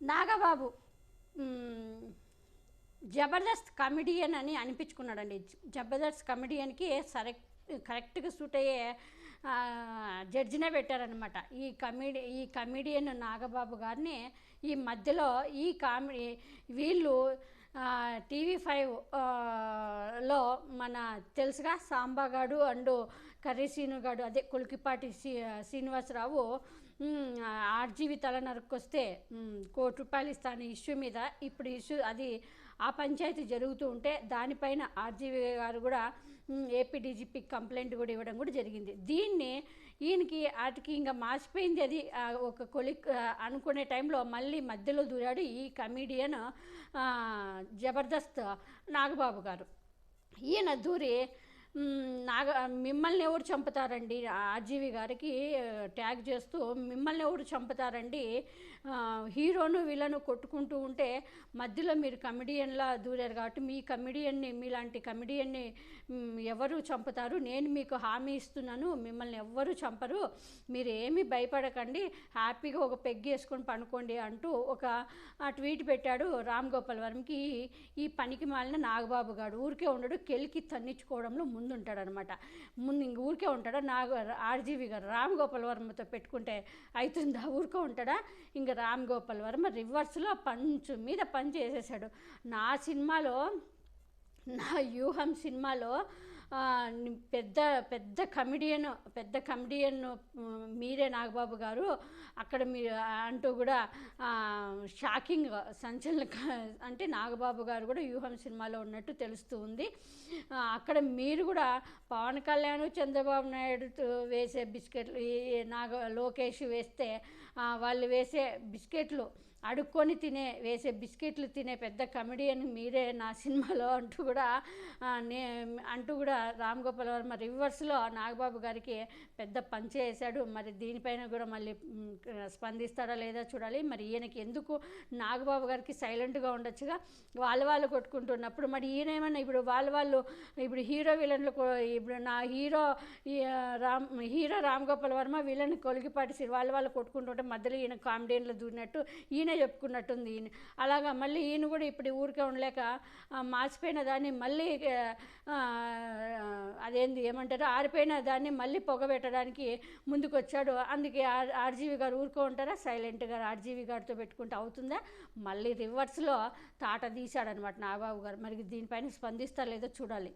నాగబాబు మ్, Jabardasth comedian అని అనిపించుకున్నాడండి. జబర్దస్త్ కమెడియన్కి కరెక్ట్గా suit అయ్యే జడ్జినే పెట్టారనమాట. ఈ కమెడియన్ నాగబాబు గారిని ఈ మధ్యలో ఈ కామెడీ వీళ్ళు టీవీ5 లో మన తెలుసుగా సాంబాగాడు అండ్ కర్రీ సీనుగాడు, అదే కొలికిపాటి శ్రీనివాసరావు ఆర్జీవి తల నరుక్కొస్తే ₹1,00,00,000 ఇస్తాను ఇష్యూ మీద ఇప్పుడు ఇష్యూ అది ఆ పంచాయతీ జరుగుతూ ఉంటే దానిపైన ఆర్జీవి గారు కూడా ఏపీ డీజీపీ కంప్లైంట్ కూడా ఇవ్వడం కూడా జరిగింది. దీన్ని ఈయనకి వాటికి ఇంకా మార్చిపోయింది. అది ఒక అనుకునే టైంలో మళ్ళీ మధ్యలో దూరాడు ఈ కమీడియన్ జబర్దస్త్ నాగబాబు గారు. ఈయన దూరి మిమ్మల్ని ఎవరు చంపుతారండి, ఆర్జీవి గారికి ట్యాగ్ చేస్తూ మిమ్మల్ని ఎవరు చంపుతారండి, హీరోను విలను కొట్టుకుంటూ ఉంటే మధ్యలో మీరు కమెడియన్లా దూరారు కాబట్టి మీలాంటి కమెడియన్ని ఎవరు చంపుతారు, నేను మీకు హామీ ఇస్తున్నాను, మిమ్మల్ని ఎవ్వరూ చంపరు, మీరు ఏమీ భయపడకండి, హ్యాపీగా ఒక పెగ్ వేసుకొని పనుకోండి అంటూ ఒక ట్వీట్ పెట్టాడు రామ్ గోపాల్ వర్మకి. ఈ పనికి మాలిన నాగబాబు గారు ఊరికే ఉండడు, కెలికి తన్నించుకోవడంలో ముందుంటాడనమాట. ముందు ఇంక ఊరికే ఉంటాడా ఆర్జీవి గారు రామ్ గోపాల్ వర్మతో పెట్టుకుంటే అవుతుందా, ఊరికే ఉంటాడా? ఇంకా రామ్ గోపాల్ వర్మ రివర్స్లో పంచు మీద పంచ్ చేసేసాడు. నా వ్యూహం సినిమాలో పెద్ద పెద్ద కమెడియన్ మీరే నాగబాబు గారు అక్కడ మీరు అంటూ కూడా షాకింగ్ సంచలన అంటే నాగబాబు గారు కూడా వ్యూహం సినిమాలో ఉన్నట్టు తెలుస్తూ ఉంది. అక్కడ మీరు కూడా పవన్ కళ్యాణ్ చంద్రబాబు నాయుడు వేసే బిస్కెట్లు లోకేష్ వేస్తే వాళ్ళు వేసే బిస్కెట్లు అడుక్కొని వేసే బిస్కెట్లు తినే పెద్ద కమెడియన్ మీరే నా సినిమాలో అంటూ కూడా రామ్ గోపాల్ వర్మ రివర్స్లో నాగబాబు గారికి పెద్ద పంచే వేశాడు. మరి దీనిపైన కూడా మళ్ళీ స్పందిస్తాడా లేదా చూడాలి. మరి ఈయనకి ఎందుకు నాగబాబు గారికి సైలెంట్గా ఉండొచ్చుగా, వాళ్ళు కొట్టుకుంటున్నప్పుడు మరి ఈయనేమన్నా ఇప్పుడు హీరో విలన్లు ఇప్పుడు నా హీరో రామ్ గోపాల్ వర్మ విలన్ కొలికిపాటి వాళ్ళు కొట్టుకుంటుంటే మధ్యలో ఈయన కామెడియన్లో దూరినట్టు ఈయనే చెప్పుకున్నట్టుంది. అలాగా మళ్ళీ ఈయన కూడా ఇప్పుడు ఊరికే ఉండలేక మార్చిపోయిన దాన్ని మళ్ళీ ఏమంటారు ఆరిపోయిన దాన్ని మళ్ళీ పొగబెట్టడానికి ముందుకు వచ్చాడు. అందుకే ఆర్జీవి గారు ఊరుకో ఉంటారా, సైలెంట్గా ఆర్జీవి గారితో పెట్టుకుంటే అవుతుందా? మళ్ళీ రివర్స్లో తాట తీశాడనమాట నాగబాబు గారు. మరి దీనిపైన స్పందిస్తా లేదో చూడాలి.